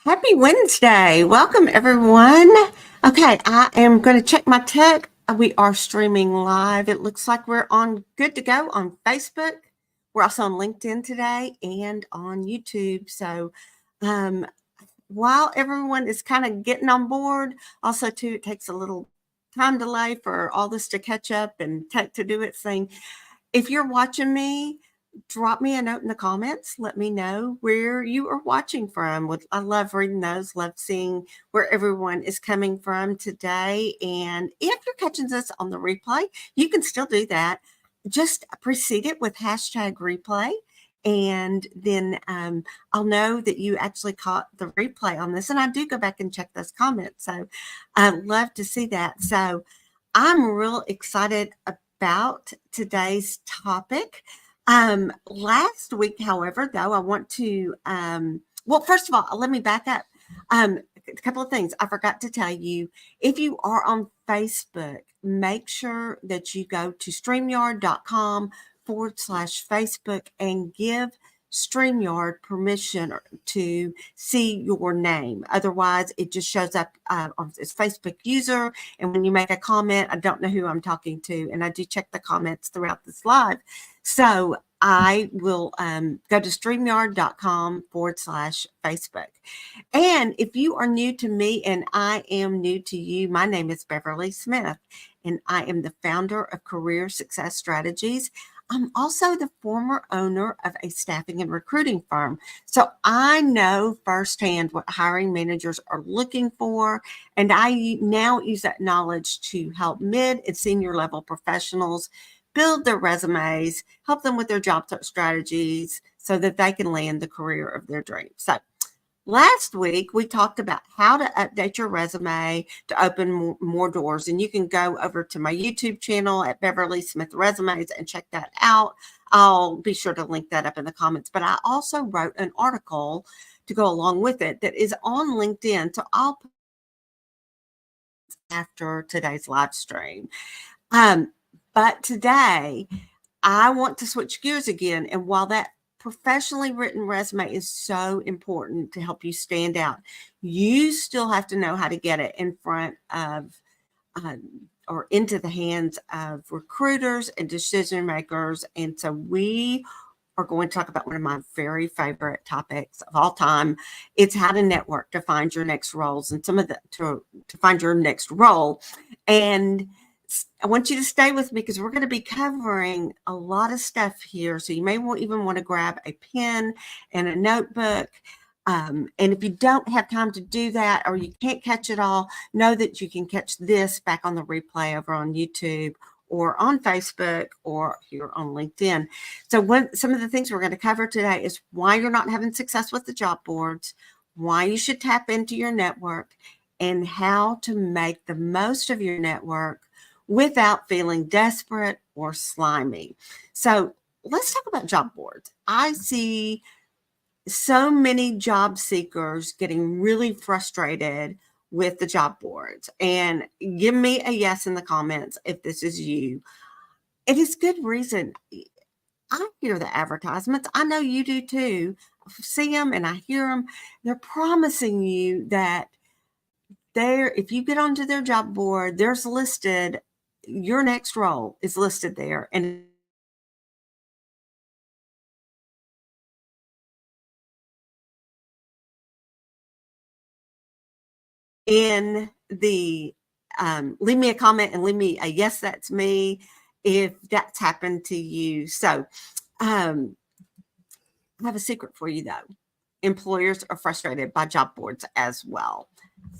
Happy Wednesday. Welcome, everyone. Okay, I am going to check my tech. We are streaming live. It looks like we're on good to go on Facebook. We're also on LinkedIn today and on YouTube. So, um, while everyone is kind of getting on board, also, too, it takes a little time delay for all this to catch up and tech to do its thing. If you're watching me, drop me a note in the comments. Let me know where you are watching from. I love reading those, love seeing where everyone is coming from today. And if you're catching this on the replay, you can still do that. Just precede it with hashtag replay. And then I'll know that you actually caught the replay on this. And I do go back and check those comments. So I'd love to see that. So I'm real excited about today's topic. Last week, however, though, I want to, well, first of all, let me back up. A couple of things I forgot to tell you. If you are on Facebook, make sure that you go to streamyard.com/Facebook and give StreamYard permission to see your name. Otherwise, it just shows up as Facebook user. And when you make a comment, I don't know who I'm talking to. And I do check the comments throughout this live. So I will go to streamyard.com/Facebook. And if you are new to me and I am new to you, my name is Beverly Smith, and I am the founder of Career Success Strategies. I'm also the former owner of a staffing and recruiting firm. So I know firsthand what hiring managers are looking for. And I now use that knowledge to help mid and senior level professionals build their resumes, help them with their job search strategies so that they can land the career of their dreams. So last week, we talked about how to update your resume to open more doors. And you can go over to my YouTube channel at Beverly Smith Resumes and check that out. I'll be sure to link that up in the comments. But I also wrote an article to go along with it that is on LinkedIn. So I'll put it after today's live stream. But today, I want to switch gears again. And while that professionally written resume is so important to help you stand out, you still have to know how to get it in front of or into the hands of recruiters and decision makers. And so we are going to talk about one of my very favorite topics of all time. It's how to network to find your next roles and some of the to find your next role. And I want you to stay with me because we're going to be covering a lot of stuff here. So you may even want to grab a pen and a notebook. And if you don't have time to do that or you can't catch it all, know that you can catch this back on the replay over on YouTube or on Facebook or here on LinkedIn. So some of the things we're going to cover today is why you're not having success with the job boards, why you should tap into your network, and how to make the most of your network without feeling desperate or slimy. So let's talk about job boards. I see so many job seekers getting really frustrated with the job boards. And give me a yes in the comments if this is you. It is good reason. I hear the advertisements. I know you do too. I see them and I hear them. They're promising you that if you get onto their job board, there's listed your next role is listed there. And in the leave me a comment and leave me a yes, that's me, if that's happened to you. So I have a secret for you though. Employers are frustrated by job boards as well.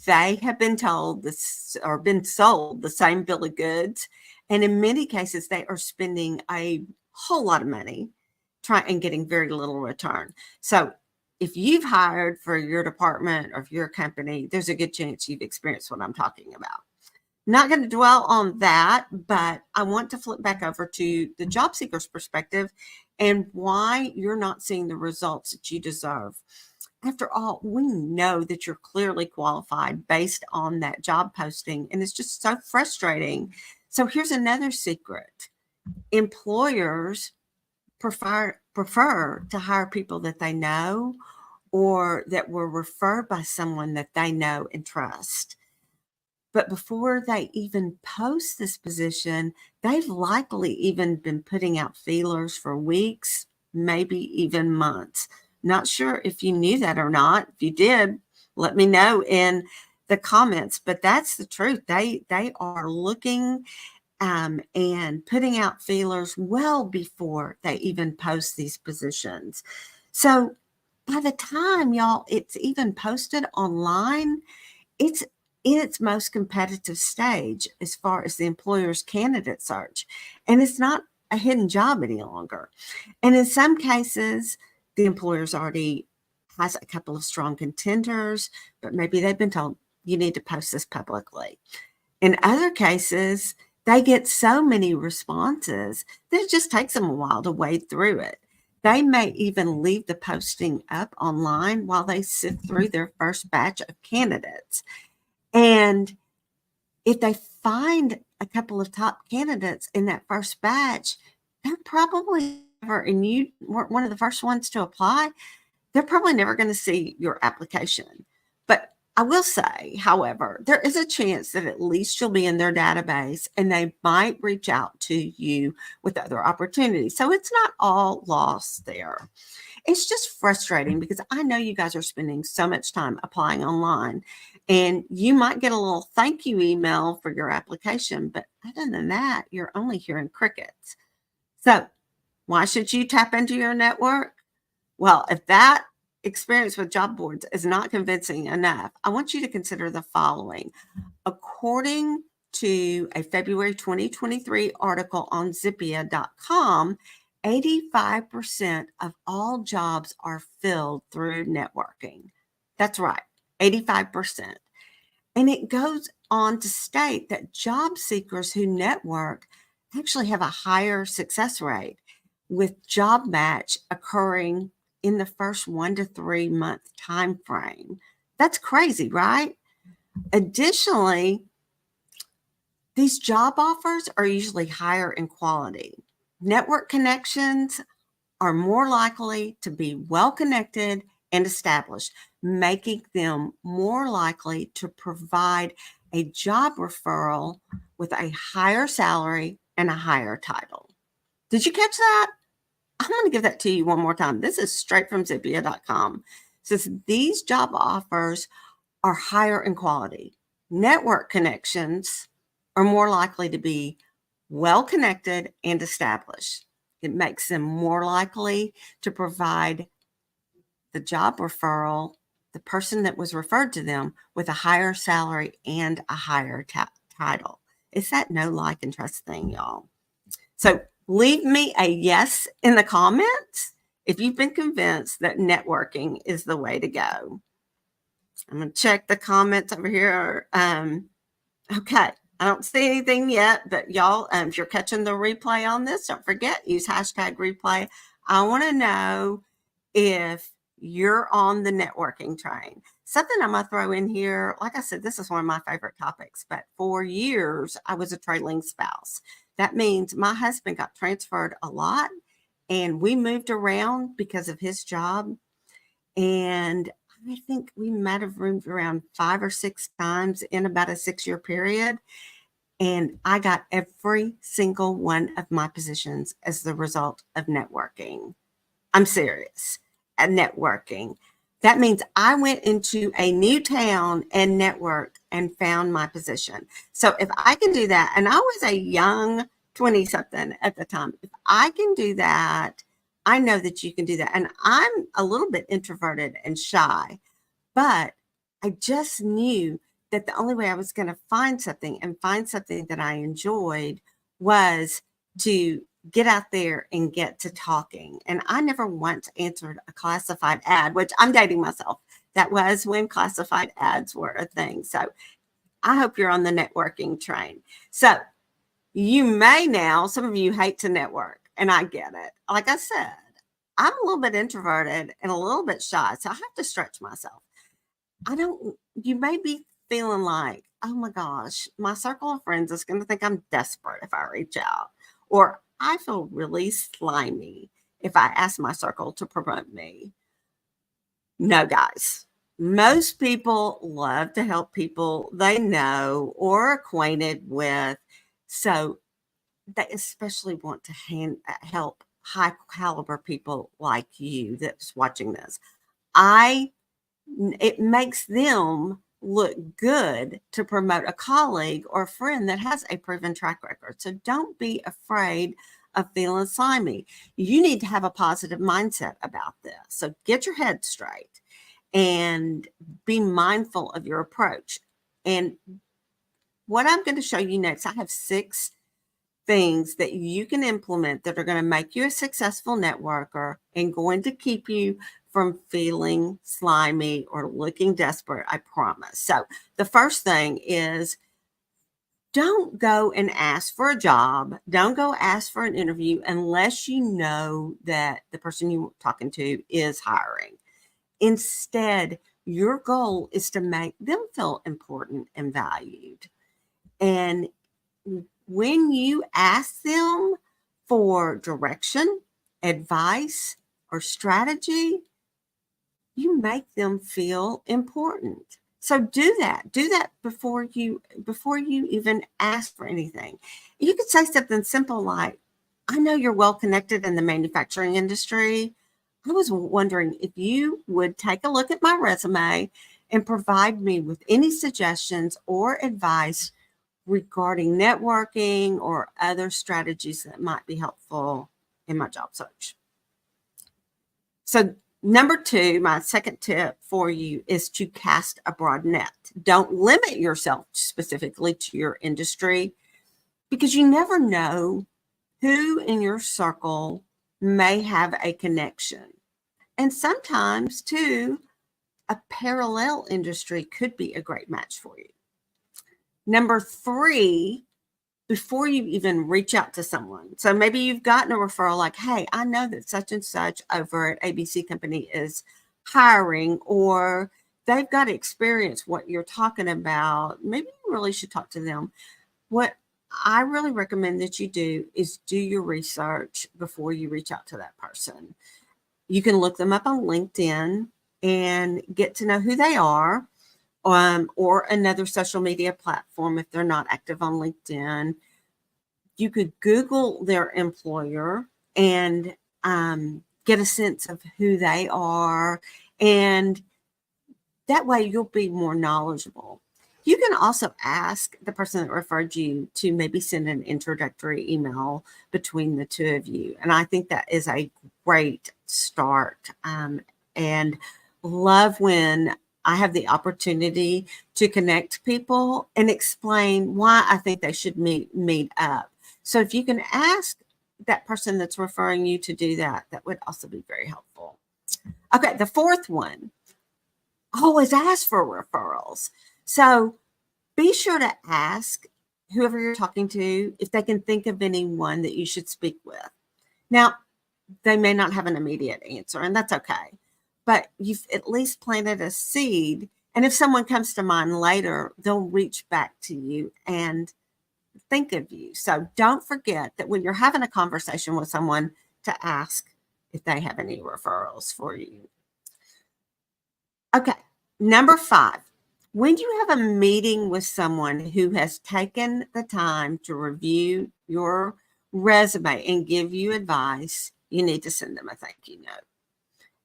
They have been told this or been sold the same bill of goods. And in many cases, they are spending a whole lot of money trying and getting very little return. So if you've hired for your department or your company, there's a good chance you've experienced what I'm talking about. Not going to dwell on that, but I want to flip back over to the job seeker's perspective and why you're not seeing the results that you deserve. After all, we know that you're clearly qualified based on that job posting, and it's just so frustrating. So here's another secret. Employers prefer to hire people that they know or that were referred by someone that they know and trust. But before they even post this position, they've likely even been putting out feelers for weeks, maybe even months. Not sure if you knew that or not. If you did, let me know in the comments. But that's the truth. They are looking and putting out feelers well before they even post these positions. So by the time y'all it's even posted online, it's in its most competitive stage as far as the employer's candidate search. And it's not a hidden job any longer. And in some cases, the employer's already has a couple of strong contenders, but maybe they've been told you need to post this publicly. In other cases, they get so many responses that it just takes them a while to wade through it. They may even leave the posting up online while they sift through their first batch of candidates. And if they find a couple of top candidates in that first batch, they're probably never, and you weren't one of the first ones to apply, they're probably never going to see your application. But I will say, however, there is a chance that at least you'll be in their database and they might reach out to you with other opportunities. So it's not all lost there. It's just frustrating because I know you guys are spending so much time applying online and you might get a little thank you email for your application. But other than that, you're only hearing crickets. So why should you tap into your network? Well, if that experience with job boards is not convincing enough, I want you to consider the following. According to a February 2023 article on Zippia.com, 85% of all jobs are filled through networking. That's right, 85%. And it goes on to state that job seekers who network actually have a higher success rate, with job match occurring in the first 1 to 3 month time frame. That's crazy, right? Additionally, these job offers are usually higher in quality. Network connections are more likely to be well connected and established, making them more likely to provide a job referral with a higher salary and a higher title. Did you catch that? I'm going to give that to you one more time. This is straight from Zippia.com. It says these job offers are higher in quality. Network connections are more likely to be well connected and established. It makes them more likely to provide the job referral, the person that was referred to them, with a higher salary and a higher title. It's that know, like, and trust thing, y'all. So leave me a yes in the comments if you've been convinced that networking is the way to go. I'm going to check the comments over here. Okay, I don't see anything yet, but y'all, if you're catching the replay on this, don't forget, use hashtag replay. I want to know if you're on the networking train. Something I'm going to throw in here, like I said, this is one of my favorite topics, but for years, I was a trailing spouse. That means my husband got transferred a lot and we moved around because of his job. And I think we might have moved around 5 or 6 times in about a 6-year period. And I got every single one of my positions as the result of networking. I'm serious. At networking. That means I went into a new town and networked and found my position. So if I can do that, and I was a young 20-something at the time, if I can do that, I know that you can do that. And I'm a little bit introverted and shy, but I just knew that the only way I was going to find something that I enjoyed was to get out there and get to talking. And I never once answered a classified ad, which I'm dating myself. That was when classified ads were a thing. So I hope you're on the networking train. So you may now, some of you hate to network, and I get it. Like I said, I'm a little bit introverted and a little bit shy, so I have to stretch myself. You may be feeling like, oh my gosh, my circle of friends is going to think I'm desperate if I reach out. Or I feel really slimy if I ask my circle to promote me. No, guys. Most people love to help people they know or are acquainted with. So they especially want to help high caliber people like you that's watching this. I It makes them look good to promote a colleague or a friend that has a proven track record. So don't be afraid of feeling slimy. You need to have a positive mindset about this. So get your head straight and be mindful of your approach. And what I'm going to show you next, I have 6 things that you can implement that are going to make you a successful networker and going to keep you from feeling slimy or looking desperate, I promise. So, the first thing is don't go and ask for a job. Don't go ask for an interview unless you know that the person you're talking to is hiring. Instead, your goal is to make them feel important and valued. And when you ask them for direction, advice, or strategy, you make them feel important. So do that. Do that before you even ask for anything. You could say something simple like, I know you're well connected in the manufacturing industry. I was wondering if you would take a look at my resume and provide me with any suggestions or advice regarding networking or other strategies that might be helpful in my job search. So, number 2, my second tip for you is to cast a broad net. Don't limit yourself specifically to your industry because you never know who in your circle may have a connection. And sometimes, too, a parallel industry could be a great match for you. Number 3, before you even reach out to someone. So maybe you've gotten a referral like, hey, I know that such and such over at ABC Company is hiring, or they've got to experience what you're talking about. Maybe you really should talk to them. What I really recommend that you do is do your research before you reach out to that person. You can look them up on LinkedIn and get to know who they are, or another social media platform if they're not active on LinkedIn. You could Google their employer and get a sense of who they are, and that way you'll be more knowledgeable. You can also ask the person that referred you to maybe send an introductory email between the two of you, and I think that is a great start. And love when I have the opportunity to connect people and explain why I think they should meet up. So if you can ask that person that's referring you to do that, that would also be very helpful. Okay, the 4th one, always ask for referrals. So be sure to ask whoever you're talking to if they can think of anyone that you should speak with. Now, they may not have an immediate answer, and that's okay. But you've at least planted a seed. And if someone comes to mind later, they'll reach back to you and think of you. So don't forget that when you're having a conversation with someone, to ask if they have any referrals for you. Okay, number 5, when you have a meeting with someone who has taken the time to review your resume and give you advice, you need to send them a thank you note.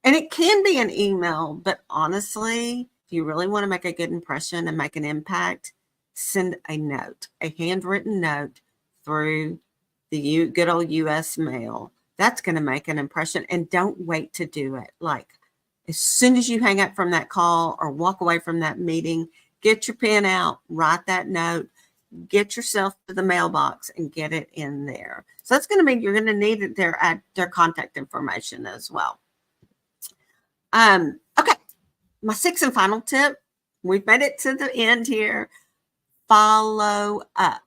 And it can be an email, but honestly, if you really want to make a good impression and make an impact, send a note, a handwritten note through the good old US mail. That's going to make an impression, and don't wait to do it. Like as soon as you hang up from that call or walk away from that meeting, get your pen out, write that note, get yourself to the mailbox and get it in there. So that's going to mean you're going to need their contact information as well. Okay, my 6th and final tip, we've made it to the end here. Follow up.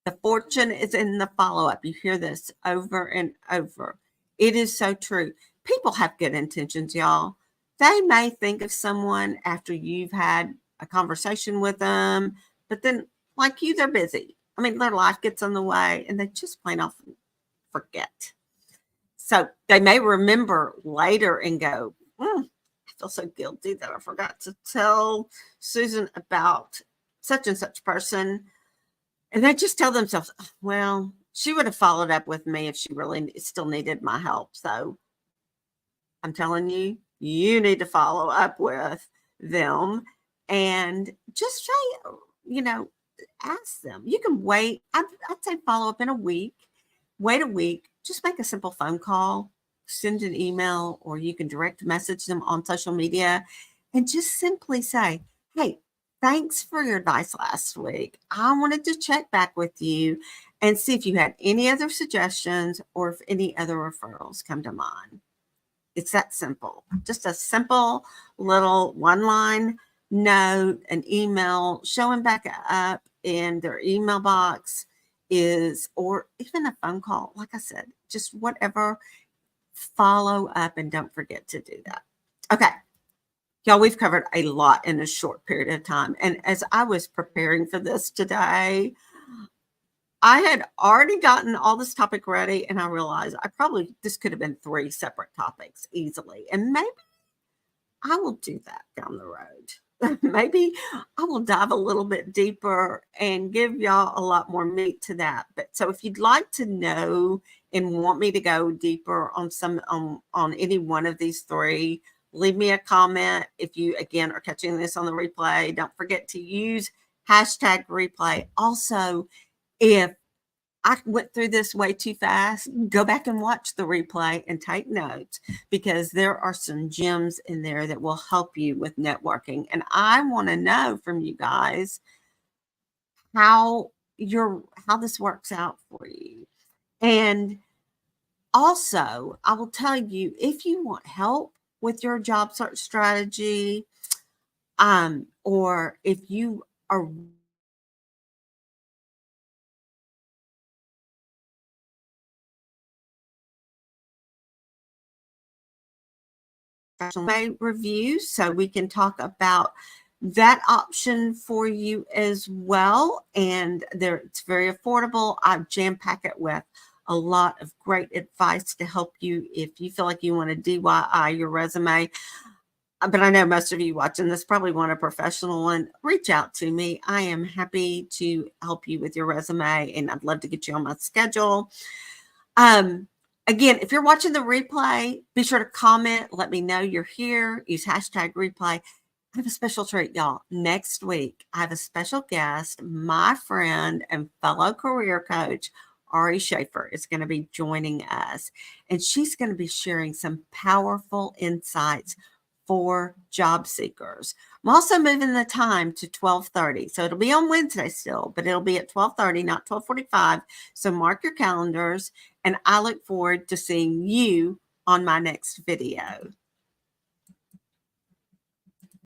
The fortune is in the follow up. You hear this over and over. It is so true. People have good intentions, y'all. They may think of someone after you've had a conversation with them, but then, like you, they're busy. I mean, their life gets in the way and they just plain often forget. So they may remember later and go, I feel so guilty that I forgot to tell Susan about such and such person. And they just tell themselves, well, she would have followed up with me if she really still needed my help. So I'm telling you, you need to follow up with them and just say, you know, ask them. You can wait. I'd say follow up in a week. Wait a week. Just make a simple phone call, send an email, or you can direct message them on social media and just simply say, hey, thanks for your advice last week. I wanted to check back with you and see if you had any other suggestions or if any other referrals come to mind. It's that simple. Just a simple little one-line note, an email, showing back up in their email box is, or even a phone call. Like I said, just whatever, follow up and don't forget to do that. Okay. Y'all, we've covered a lot in a short period of time. And as I was preparing for this today, I had already gotten all this topic ready and I realized this could have been 3 separate topics easily. And maybe I will do that down the road. Maybe I will dive a little bit deeper and give y'all a lot more meat to that. But so if you'd like to know and want me to go deeper on on any one of these 3, leave me a comment. If you, again, are catching this on the replay, don't forget to use #replay. Also, if I went through this way too fast, go back and watch the replay and take notes because there are some gems in there that will help you with networking. And I want to know from you guys how this works out for you. And also, I will tell you, if you want help with your job search strategy, or if you are resume reviews, so we can talk about that option for you as well. And it's very affordable. I jam pack it with a lot of great advice to help you if you feel like you want to DIY your resume. But I know most of you watching this probably want a professional one. Reach out to me. I am happy to help you with your resume, and I'd love to get you on my schedule. Again, if you're watching the replay, be sure to comment. Let me know you're here. Use #replay. I have a special treat, y'all. Next week, I have a special guest. My friend and fellow career coach, Ari Schaefer, is going to be joining us. And she's going to be sharing some powerful insights for job seekers. I'm also moving the time to 12:30. So it'll be on Wednesday still, but it'll be at 12:30, not 12:45. So mark your calendars, and I look forward to seeing you on my next video.